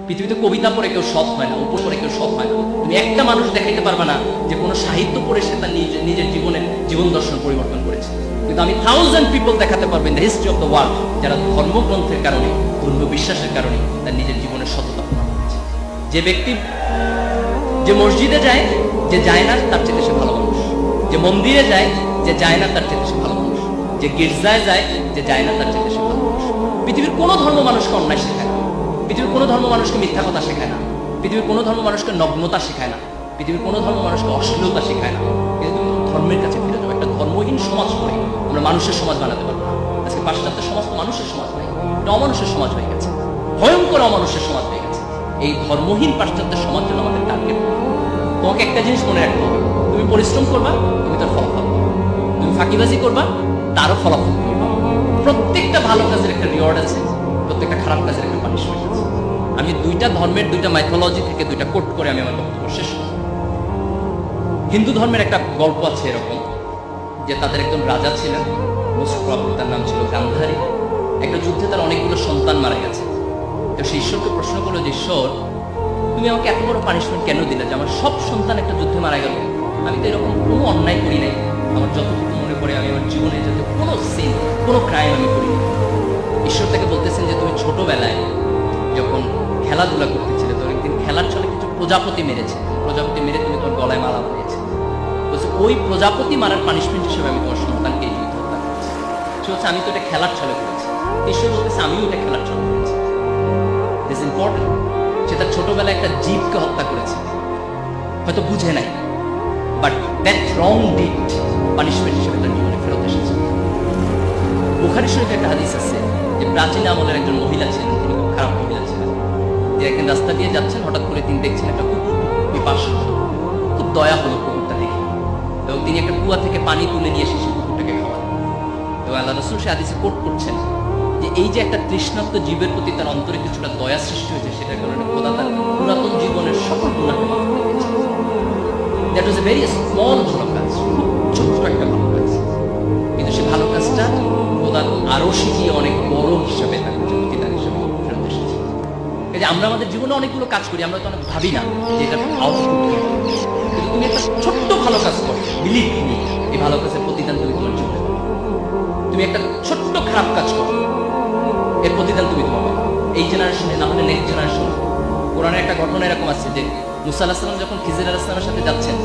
পৃথিবীতে কবিতা পড়ে কেউ সৎ হয় না, উপর পড়ে কেউ সৎ হয় না। তুমি একটা মানুষ দেখাইতে পারবে না যে কোনো সাহিত্য পড়ে সে তার নিজের জীবন দর্শন পরিবর্তন করেছে। কিন্তু আমি 1000 পিপল দেখাতে পারবেন the history of the world যারা ধর্মগ্রন্থের কারণে, ধর্মীয় বিশ্বাসের কারণে তার নিজের জীবনের সততা প্রমাণ করেছে। যে ব্যক্তি যে মসজিদে যায়, যে যায় না তার চেয়ে সে ভালো মানুষ। যে মন্দিরে যায়, যে যায় না তার চেয়ে সে ভালো মানুষ। যে গির্জায় যায়, যে যায় না তার চেয়ে সে ভালো মানুষ। পৃথিবীর কোনো ধর্ম মানুষকে অন্যায় শেখায় না, পৃথিবীর কোনো ধর্ম মানুষকে মিথ্যা কথা শেখায় না, পৃথিবীর কোনো ধর্ম মানুষকে নগ্নতা শেখায় না, পৃথিবীর কোনো ধর্ম মানুষকে অশ্লীলতা শেখায় না। কিন্তু তুমি ধর্মের কাছে ফিরে যাও। একটা ধর্মহীন সমাজ করে আমরা মানুষের সমাজ বানাতে পারবো না। আজকে পাশ্চাত্য সমাজ তো মানুষের সমাজ নয়, এটা অমানুষের সমাজ হয়ে গেছে, ভয়ঙ্কর অমানুষের সমাজ হয়ে গেছে। এই ধর্মহীন পাশ্চাত্য সমাজ যেন আমাদের টার্গেট। তোমাকে একটা জিনিস মনে রাখতে হবে, তুমি পরিশ্রম করবা, তুমি তার ফলাফল পাবে। তুমি ফাঁকিবাজি করবা, তারও ফলাফল তুমি পাবে। প্রত্যেকটা ভালো কাজের একটা রিওয়ার্ড আছে, প্রত্যেকটা খারাপ কাজের একটা পানিশমেন্ট আছে। আমি দুইটা ধর্মের দুইটা মাইথোলজি থেকে দুইটা কোট করে আমি আমার বক্তব্য শেষ করব। হিন্দু ধর্মের একটা গল্প আছে এরকম যে তাদের একজন রাজা ছিলেন, মোস্ট প্রবাবলি তার নাম ছিল গান্ধারী। একটা যুদ্ধে তার অনেকগুলো সন্তান মারা গেছে। তো সে ঈশ্বরকে প্রশ্ন করলো যে ঈশ্বর, তুমি আমাকে এত বড় পানিশমেন্ট কেন দিলে যে আমার সব সন্তান একটা যুদ্ধে মারা গেল? আমি তো এরকম কোনো অন্যায় করি নাই, আমার যতটুকু মনে পড়ে আমি আমার জীবনে যাতে কোনো সিন, কোনো ক্রাইম আমি করিনি। ঈশ্বর তাকে বলতেছেন যে তুমি ছোটবেলায় যখন খেলাধুলা করতেছিলে, তো একদিন খেলার ছলে কিছু প্রজাপতি মেরেছে, প্রজাপতি মেরে তুমি তোমার গলায় মালা বানিয়েছে। বলছে ওই প্রজাপতি মারার পানিশমেন্ট হিসেবে আমি তোমার সন্তানকে এই যুদ্ধ হত্যা করেছি। সে হচ্ছে আমি তো এটা খেলার ছলে করেছি। ঈশ্বর বলতেছে আমিও এটা খেলার ছলে করেছি। This important. সে তার ছোটবেলায় একটা জীবকে হত্যা করেছে, হয়তো বুঝে নাই, but that wrong did punishment হিসেবে তার জীবনে ফেরত এসেছে। বুখারী শরীফে একটা হাদিস আছে যে প্রাচীন আমলের একজন মহিলা ছিলেন, তিনি খুব খারাপ মহিলা ছিলেন। যে একদিন রাস্তা দিয়ে যাচ্ছেন, হঠাৎ করে তিনি দেখছেন একটা কুকুর পিপাসু, খুব দয়া হলো কুকুরটা দেখে, এবং তিনি একটা কুয়া থেকে পানি তুলে নিয়ে এসে সেই কুকুরটাকে খাওয়ান। এবং আল্লাহ রাসূল সে হাদিসে কোট করছেন যে এই যে একটা তৃষ্ণার্ত জীবের প্রতি তার অন্তরে কিছুটা দয়া সৃষ্টি হয়েছে, সেটার কারণে খোদা তার পুরাতন জীবনের সকল গুনাহকে মাফ করে দিয়েছে। That was a very small ভালো কাজ, খুব ছোট্ট একটা ভালো কাজ, কিন্তু সে ভালো কাজটা খোদার আরো শিখিয়ে অনেক বড় হিসাবে তার প্রতিদান হিসাবে ফেরত এসেছে। এই যে আমরা আমাদের জীবনে অনেকগুলো কাজ করি, আমরা তো অনেক ভাবি না যে এটা আউটপুট কি, কিন্তু তুমি একটা ছোট্ট ভালো কাজ করো, বিলিভ মি, এই ভালো কাজের প্রতিদান তুমি তোমার জীবনে পাবে। তুমি একটা ছোট্ট খারাপ কাজ করো, এর প্রতিদান তুমি তোমার পাবে। এই জেনারেশনে না হলে নেক্সট জেনারেশন। কোরআনের একটা ঘটনা এরকম আছে যে মুসা আলাইহিস সালাম যখন খিজির আলাইহিস সালামের সাথে যাচ্ছেন,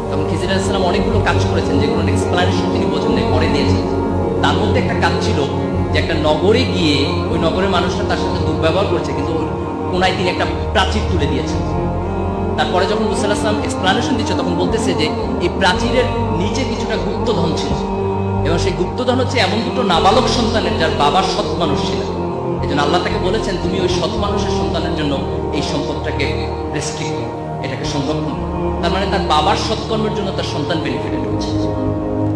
তখন খিজির আলাইহিস সালাম অনেকগুলো কাজ করেছেন যেগুলো এক্সপ্লানেশন তিনি বোঝেন নাই, পরে দিয়েছেন। তার মধ্যে একটা কাজ ছিল যে একটা নগরে গিয়ে ওই নগরের মানুষরা তার সাথে দুর্ব্যবহার করছে, কিন্তু কোনায় তিনি একটা প্রাচীর তুলে দিয়েছেন। তারপরে যখন মুসা আলাইহিস সালাম এক্সপ্লানেশন দিচ্ছে, তখন বলতেছে যে এই প্রাচীরের নিচে কিছুটা গুপ্তধন ছিল, এবং সেই গুপ্তধন হচ্ছে এমন দুটো নাবালক সন্তানের যার বাবা সৎ মানুষ ছিলেন। এই জন্য আল্লাহ তাকে বলেছেন তুমি ওই সৎ মানুষের সন্তানের জন্য এই সম্পদটাকে রেস্ট্রিক্ট করো, এটাকে সংরক্ষণ করো। তার মানে তার বাবার সৎকর্মের জন্য তার সন্তান বেনিফিটেড হচ্ছে।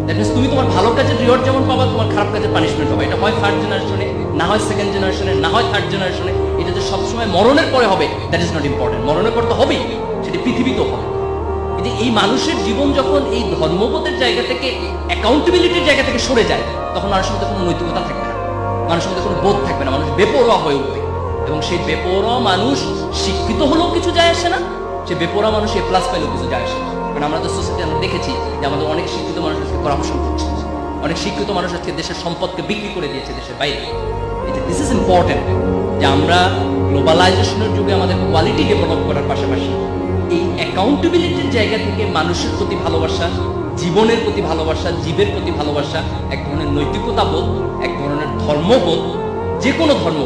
দ্যাট মিনস তুমি তোমার ভালো কাজের রিওয়ার্ড যেমন পাবা, তোমার খারাপ কাজের পানিশমেন্ট পাবা। এটা হয় থার্ড জেনারেশনে, না হয় সেকেন্ড জেনারেশনে, না হয় থার্ড জেনারেশনে। এটা যে সবসময় মরণের পরে হবে দ্যাট ইজ নট ইম্পর্টেন্ট। মরণের পর তো হবেই, সেটি পৃথিবীতেও হবে। কিন্তু এই মানুষের জীবন যখন এই ধর্মবোধের জায়গা থেকে, অ্যাকাউন্টেবিলিটির জায়গা থেকে সরে যায়, তখন মানুষের মধ্যে কোনো নৈতিকতা থাকবে না, মানুষের মধ্যে কোনো বোধ থাকবে না, মানুষ বেপরোয়া হয়ে উঠবে। এবং সেই বেপরোয়া মানুষ শিক্ষিত হলেও কিছু যায় আসে না, সে বেপরোয়া মানুষ এ প্লাস পাইলেও কিছু যায় আসে না। কারণ আমাদের সোসাইটি আমরা দেখেছি যে আমাদের অনেক শিক্ষিত মানুষ আজকে করাপশন করছে, অনেক শিক্ষিত মানুষ আজকে দেশের সম্পদকে বিক্রি করে দিয়েছে দেশের বাইরে। দিস ইজ ইম্পর্টেন্ট যে আমরা গ্লোবালাইজেশনের যুগে আমাদের কোয়ালিটি ডেভেলপ করার পাশাপাশি এই অ্যাকাউন্টেবিলিটির জায়গা থেকে মানুষের প্রতি ভালোবাসা, জীবনের প্রতি ভালোবাসা, জীবের প্রতি ভালোবাসা, এক ধরনের নৈতিকতা বোধ, এক ধরনের ধর্মবোধ, যে কোনো ধর্ম,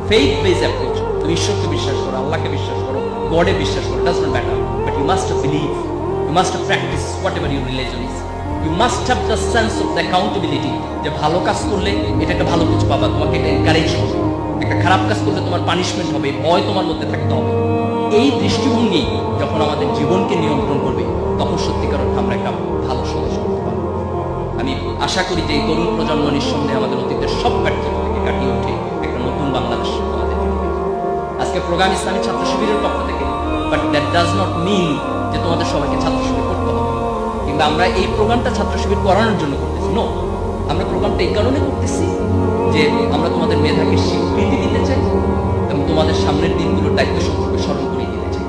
ফেইথ বেস অ্যাপ্রোচ। তুমি ঈশ্বরকে বিশ্বাস করো, আল্লাহকে বিশ্বাস করো, গডে বিশ্বাস করো, does not matter, but you must believe, you must practice whatever your religion is. You must have the sense of the accountability, যে ভালো কাজ করলে এটা একটা ভালো কিছু পাবা, তোমাকে এটা এনকারেজ হবে। একটা খারাপ কাজ করলে তোমার পানিশমেন্ট হবে, ভয় তোমার মধ্যে থাকতে হবে। এই দৃষ্টিভঙ্গি যখন আমাদের জীবনকে নিয়ন্ত্রণ করবে, তখন সত্যিকার অর্থে আমরা একটা ভালো সমাজ করতে পারবো। আমি আশা করি যে এই তরুণ প্রজন্ম নিঃসন্দেহে আমাদের অতীতের সব ব্যর্থতা থেকে কাটিয়ে উঠে একটা নতুন বাংলাদেশ আমাদের হবে। আজকে প্রোগ্রাম ইসলামী ছাত্র শিবিরের পক্ষ থেকে, but that does not mean যে তোমাদের সবাইকে ছাত্র শিবির করতে হবে, কিংবা আমরা এই প্রোগ্রামটা ছাত্র শিবির করানোর জন্য করতেছি। নো, আমরা প্রোগ্রামটা এই কারণে করতেছি যে আমরা তোমাদের মেধাকে স্বীকৃতি দিতে চাই এবং তোমাদের সামনের দিনগুলো দায়িত্ব সম্পর্কে স্মরণ করিয়ে দিতে চাই।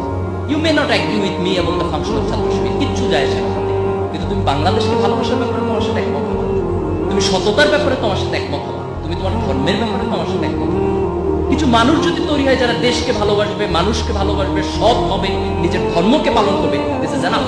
You may not agree with me এবং the function of Chhatra Shibir, কিচ্ছু যায় আসে না, কিন্তু তুমি বাংলাদেশকে ভালোবাসার ব্যাপারে তোমার সাথে একমত হবা, তুমি সততার ব্যাপারে তোমার সাথে একমত হবা, তুমি তোমার ধর্মের ব্যাপারে তোমার সাথে একমত হবা। কিছু মানুষ যদি তৈরি হয় যারা দেশকে ভালোবাসবে, মানুষকে ভালোবাসবে, সৎ হবে, নিজের ধর্মকে পালন করবে, দিস ইজ এনাফ।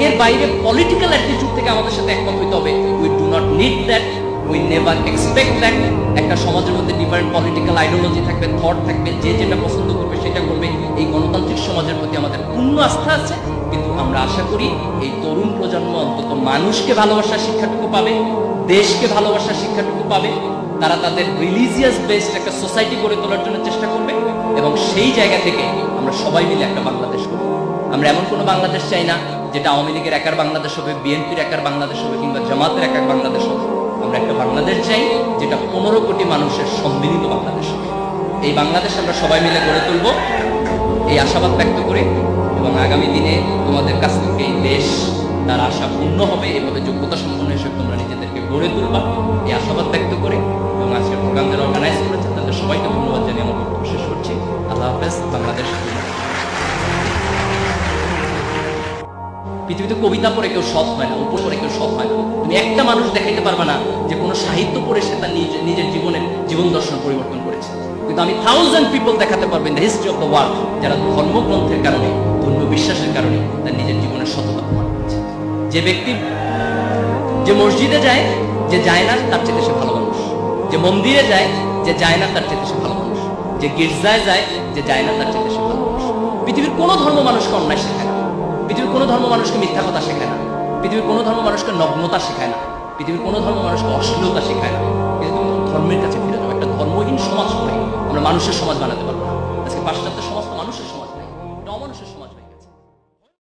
এর বাইরে পলিটিক্যাল অ্যাটিটিউড থেকে আমাদের সাথে একমত হইতে হবে। We do not need that, we never expect that. একটা সমাজের মধ্যে ডিফারেন্ট পলিটিক্যাল আইডিওলজি থাকবে, থট থাকবে, যে যেটা পছন্দ করবে সেটা করবে। এই গণতান্ত্রিক সমাজের প্রতি আমাদের পূর্ণ আস্থা আছে, কিন্তু আমরা আশা করি এই তরুণ প্রজন্ম অন্তত মানুষকে ভালোবাসার শিক্ষাটুকু পাবে, দেশকে ভালোবাসার শিক্ষাটুকু পাবে। তারা তাদের রিলিজিয়াস বেসড একটা সোসাইটি গড়ে তোলার জন্য চেষ্টা করবে, এবং সেই জায়গা থেকে আমরা সবাই মিলে একটা বাংলাদেশ করব। আমরা এমন কোনো বাংলাদেশ চাই না যেটা আওয়ামী লীগের একার বাংলাদেশ হবে, বিএনপির একার বাংলাদেশ হবে, কিংবা জামাতের একার বাংলাদেশ হবে। আমরা একটা বাংলাদেশ চাই যেটা 15 কোটি মানুষের সম্মিলিত বাংলাদেশ হবে। এই বাংলাদেশ আমরা সবাই মিলে গড়ে তুলব, এই আশাবাদ ব্যক্ত করে, এবং আগামী দিনে তোমাদের কাছ থেকে এই দেশ তার আশা পূর্ণ হবে, এভাবে যোগ্যতা সম্পন্ন হিসেবে তোমরা নিজেদেরকে গড়ে তুলবা, এই আশাবাদ ব্যক্ত করে, এবং আজকের প্রোগ্রাম যারা অর্গানাইজ করেছে তাদের সবাইকে ধন্যবাদ জানিয়ে আমার বক্তব্য শেষ করছি। আল্লাহ হাফেজ। বাংলাদেশ। পৃথিবীতে কবিতা পড়ে কেউ সৎ হয় না, উপর পড়ে কেউ সৎ হয় না। তুমি একটা মানুষ দেখাইতে পারবে না যে কোনো সাহিত্য পড়ে সে তার নিজের জীবন দর্শন পরিবর্তন করেছে, কিন্তু আমি 1000 পিপল দেখাতে পারবেন the history of the world যারা ধর্মগ্রন্থের কারণে, ধর্মীয় বিশ্বাসের কারণে তার নিজের জীবনের সততা প্রমাণ করেছে। যে ব্যক্তি যে মসজিদে যায়, যে যায় না তার চেয়ে সে ভালো মানুষ, যে মন্দিরে যায়, যে যায় না তার চেয়ে সে ভালো মানুষ, যে গির্জায় যায়, যে যায় না তার চেয়ে সে ভালো মানুষ। পৃথিবীর কোনো ধর্ম মানুষকে অন্যায় শেখায় না, পৃথিবীর কোনো ধর্ম মানুষকে মিথ্যা কথা শেখায় না, পৃথিবীর কোনো ধর্ম মানুষকে নগ্নতা শেখায় না, পৃথিবীর কোনো ধর্ম মানুষকে অশ্লীলতা শেখায় না। কিন্তু ধর্মের কাছে ফিরে যাবো। একটা ধর্মহীন সমাজ করে আমরা মানুষের সমাজ বানাতে পারবো না। আজকে পাশ্চাত্য সমাজ তো মানুষের